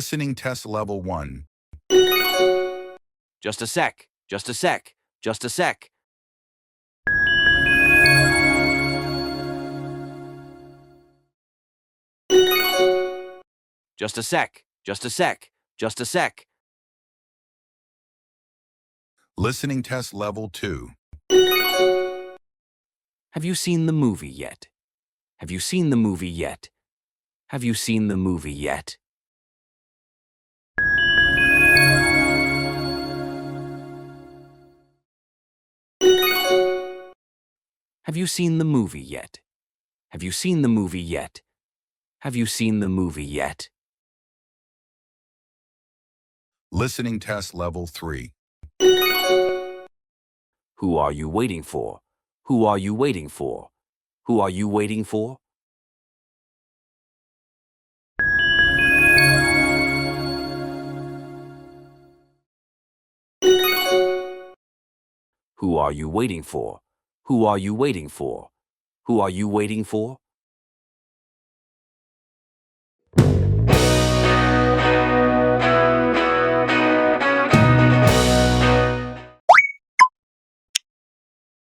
Listening test level 1. Just a sec. Just a sec. Just a sec. Just a sec. Just a sec. Just a sec. Listening test level 2. Have you seen the movie yet? Have you seen the movie yet? Have you seen the movie yet? Have you seen the movie yet? Have you seen the movie yet? Have you seen the movie yet? Listening test level 3. Who are you waiting for? Who are you waiting for? Who are you waiting for? Who are you waiting for? Who are you waiting for? Who are you waiting for?